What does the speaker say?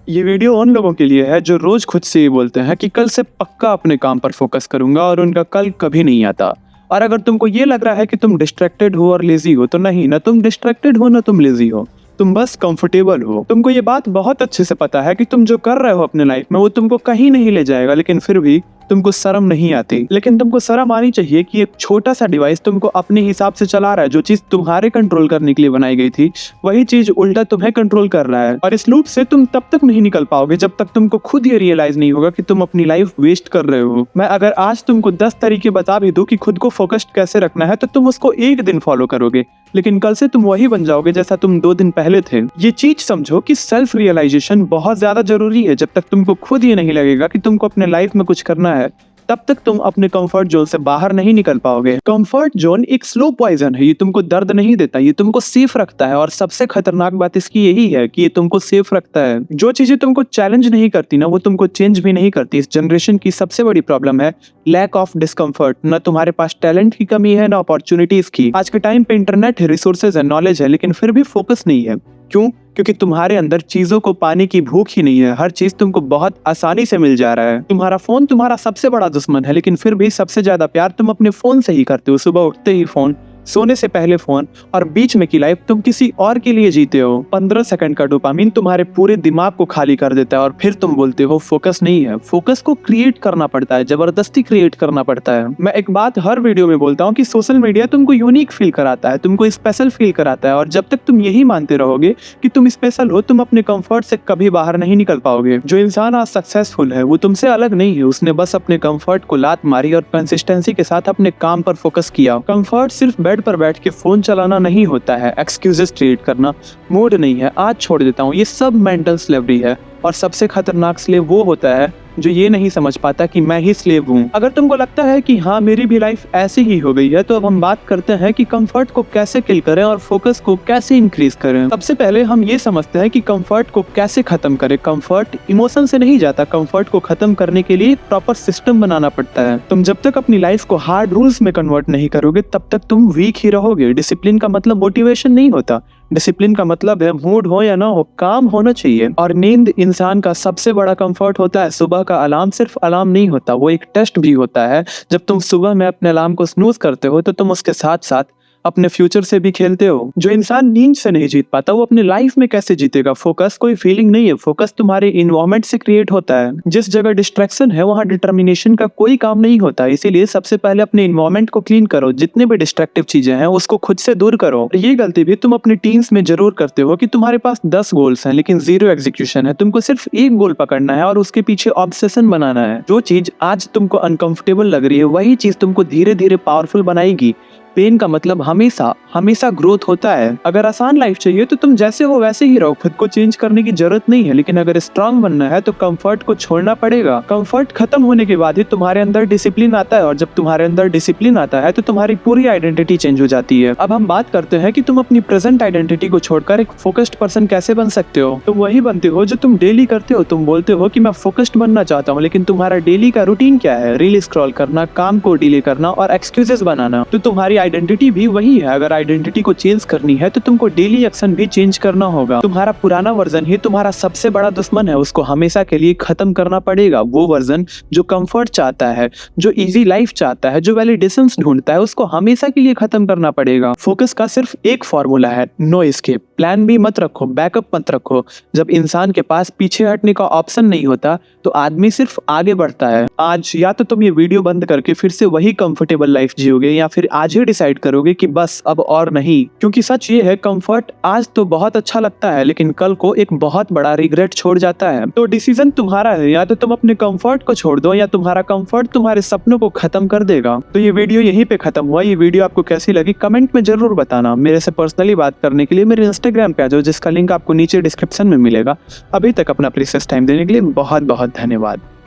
ये वीडियो उन लोगों के लिए है जो रोज खुद से ये बोलते हैं कि कल से पक्का अपने काम पर फोकस करूंगा और उनका कल कभी नहीं आता। और अगर तुमको ये लग रहा है कि तुम डिस्ट्रैक्टेड हो और लेजी हो, तो नहीं, ना तुम डिस्ट्रैक्टेड हो ना तुम लेजी हो, तुम बस कंफर्टेबल हो। तुमको ये बात बहुत अच्छे से पता है कि तुम जो कर रहे हो अपने लाइफ में वो तुमको कहीं नहीं ले जाएगा, लेकिन फिर भी तुमको शर्म नहीं आती। लेकिन तुमको शर्म आनी चाहिए कि एक छोटा सा डिवाइस तुमको अपने हिसाब से चला रहा है। जो चीज तुम्हारे कंट्रोल करने के लिए बनाई गई थी वही चीज उल्टा तुम्हें कंट्रोल कर रहा है। और इस लूप से तुम तब तक नहीं निकल पाओगे जब तक तुमको खुद ये रियलाइज नहीं होगा कि तुम अपनी लाइफ वेस्ट कर रहे हो। मैं अगर आज तुमको 10 तरीके बता भी दूं कि खुद को फोकस्ड कैसे रखना है, तो तुम उसको एक दिन फॉलो करोगे, लेकिन कल से तुम वही बन जाओगे जैसा तुम 2 दिन पहले थे। ये चीज समझो कि सेल्फ रियलाइजेशन बहुत ज्यादा जरूरी है। जब तक तुमको खुद ये नहीं लगेगा कि तुमको अपने लाइफ में कुछ करना है, तब तक तुम अपने कंफर्ट जोन से बाहर नहीं निकल पाओगे। कंफर्ट जोन एक स्लो पॉइजन है। ये तुमको दर्द नहीं देता, ये तुमको सेफ रखता है। और सबसे खतरनाक बात इसकी यही है कि ये तुमको सेफ रखता है। जो चीजें तुमको चैलेंज नहीं करती ना, वो तुमको चेंज भी नहीं करती। इस जनरेशन की सबसे बड़ी प्रॉब्लम है लैक ऑफ डिस्कम्फर्ट। न तुम्हारे पास टैलेंट की कमी है, ना अपॉर्चुनिटीज की। आज के टाइम पे इंटरनेट है, रिसोर्सेज है, नॉलेज है, लेकिन फिर भी फोकस नहीं है। क्यों? क्योंकि तुम्हारे अंदर चीजों को पाने की भूख ही नहीं है। हर चीज तुमको बहुत आसानी से मिल जा रहा है। तुम्हारा फोन तुम्हारा सबसे बड़ा दुश्मन है, लेकिन फिर भी सबसे ज्यादा प्यार तुम अपने फोन से ही करते हो। सुबह उठते ही फोन, सोने से पहले फोन, और बीच में की लाइफ तुम किसी और के लिए जीते हो। 15 सेकंड का डोपामिन तुम्हारे पूरे दिमाग को खाली कर देता है और फिर तुम बोलते हो फोकस नहीं है। फोकस को क्रिएट करना पड़ता है, जबरदस्ती क्रिएट करना पड़ता है। मैं एक बात हर वीडियो में बोलता हूँ कि सोशल मीडिया तुमको यूनिक फील कराता है, तुमको स्पेशल फील कराता है। और जब तक तुम यही मानते रहोगे कि तुम स्पेशल हो, तुम अपने कंफर्ट से कभी बाहर नहीं निकल पाओगे। जो इंसान आज सक्सेसफुल है वो तुमसे अलग नहीं है। उसने बस अपने कंफर्ट को लात मारी और कंसिस्टेंसी के साथ अपने काम पर फोकस किया। कंफर्ट सिर्फ बेड पर बैठ के फोन चलाना नहीं होता है, एक्सक्यूजेस क्रिएट करना, मूड नहीं है, आज छोड़ देता हूँ, ये सब मेंटल स्लेवरी है। और सबसे खतरनाक स्लेव वो होता है जो ये नहीं समझ पाता कि मैं ही स्लेव हूँ। अगर तुमको लगता है कि हाँ मेरी भी लाइफ ऐसी ही हो गई है, तो अब हम बात करते हैं कि कंफर्ट को कैसे किल करें और फोकस को कैसे इंक्रीज करें। सबसे पहले हम ये समझते हैं कि कंफर्ट को कैसे खत्म करें। कंफर्ट इमोशन से नहीं जाता। कंफर्ट को खत्म करने के लिए प्रॉपर सिस्टम बनाना पड़ता है। तुम जब तक अपनी लाइफ को हार्ड रूल्स में कन्वर्ट नहीं करोगे, तब तक तुम वीक ही रहोगे। डिसिप्लिन का मतलब मोटिवेशन नहीं होता। डिसिप्लिन का मतलब है मूड हो या ना हो, काम होना चाहिए। और नींद इंसान का सबसे बड़ा कंफर्ट होता है। सुबह का अलार्म सिर्फ अलार्म नहीं होता, वो एक टेस्ट भी होता है। जब तुम सुबह में अपने अलार्म को स्नूज करते हो, तो तुम उसके साथ साथ अपने फ्यूचर से भी खेलते हो। जो इंसान नींद से नहीं जीत पाता, वो अपने लाइफ में कैसे जीतेगा? फोकस कोई फीलिंग नहीं है, फोकस तुम्हारे इन्वायरमेंट से क्रिएट होता है। जिस जगह डिस्ट्रैक्शन है वहाँ डिटर्मिनेशन का कोई काम नहीं होता। इसीलिए सबसे पहले अपने इन्वायरमेंट को क्लीन करो। जितने भी डिस्ट्रक्टिव चीजें हैं उसको खुद से दूर करो। ये गलती भी तुम अपनी टीम्स में जरूर करते हो कि तुम्हारे पास 10 गोल्स हैं लेकिन 0 एग्जीक्यूशन है। तुमको सिर्फ एक गोल पकड़ना है और उसके पीछे ऑब्सेशन बनाना है। जो चीज आज तुमको अनकंफर्टेबल लग रही है, वही चीज तुमको धीरे धीरे पावरफुल बनाएगी। पेन का मतलब हमेशा हमेशा ग्रोथ होता है। अगर आसान लाइफ चाहिए तो तुम जैसे हो वैसे ही रहो, खुद को चेंज करने की जरूरत नहीं है। लेकिन अगर स्ट्रांग बनना है तो कंफर्ट को छोड़ना पड़ेगा। कंफर्ट खत्म होने के बाद ही तुम्हारे अंदर डिसिप्लिन आता है, और जब तुम्हारे अंदर डिसिप्लिन आता है तो तुम्हारी पूरी आइडेंटिटी चेंज हो जाती है। अब हम बात करते हैं कि तुम अपनी प्रेजेंट आइडेंटिटी को छोड़कर एक फोकस्ड पर्सन कैसे बन सकते हो। तुम वही बनते हो जो तुम डेली करते हो। तुम बोलते हो कि मैं फोकस्ड बनना चाहता हूँ, लेकिन तुम्हारा डेली का रूटीन क्या है? रील स्क्रॉल करना, काम को डिले करना और एक्सक्यूजेस बनाना। तो तुम्हारी आइडेंटिटी भी वही है। अगर आइडेंटिटी को चेंज करनी है तो तुमको डेली एक्शन भी चेंज करना होगा। तुम्हारा पुराना वर्जन ही तुम्हारा सबसे बड़ा दुश्मन है, उसको हमेशा के लिए खत्म करना पड़ेगा। वो वर्जन जो कंफर्ट चाहता है, जो इजी लाइफ चाहता है, जो वैलिडेशंस ढूंढता है, उसको हमेशा के लिए खत्म करना पड़ेगा। फोकस का सिर्फ एक फॉर्मूला है, नो एस्केप। प्लान बी मत रखो, बैकअप मत रखो। जब इंसान के पास पीछे हटने का ऑप्शन नहीं होता तो आदमी सिर्फ आगे बढ़ता है। आज या तो तुम ये वीडियो बंद करके फिर से वही कंफर्टेबल लाइफ जियोगे, या फिर आज ही डिसाइड करोगे कि बस अब और नहीं। क्योंकि सच ये है, कंफर्ट आज तो बहुत अच्छा लगता है लेकिन कल को एक बहुत बड़ा रिग्रेट छोड़ जाता है। तो डिसीजन तुम्हारा है, या तो तुम अपने कंफर्ट को छोड़ दो या तुम्हारा कंफर्ट तुम्हारे सपनों को खत्म कर देगा। तो ये वीडियो यहीं पे खत्म हुआ। ये वीडियो आपको कैसी लगी कमेंट में जरूर बताना। मेरे से पर्सनली बात करने के लिए मेरे इंस्टाग्राम पे आ जाओ, जिसका लिंक आपको नीचे डिस्क्रिप्शन में मिलेगा। अभी तक अपना प्रीशियस टाइम देने के लिए बहुत बहुत धन्यवाद।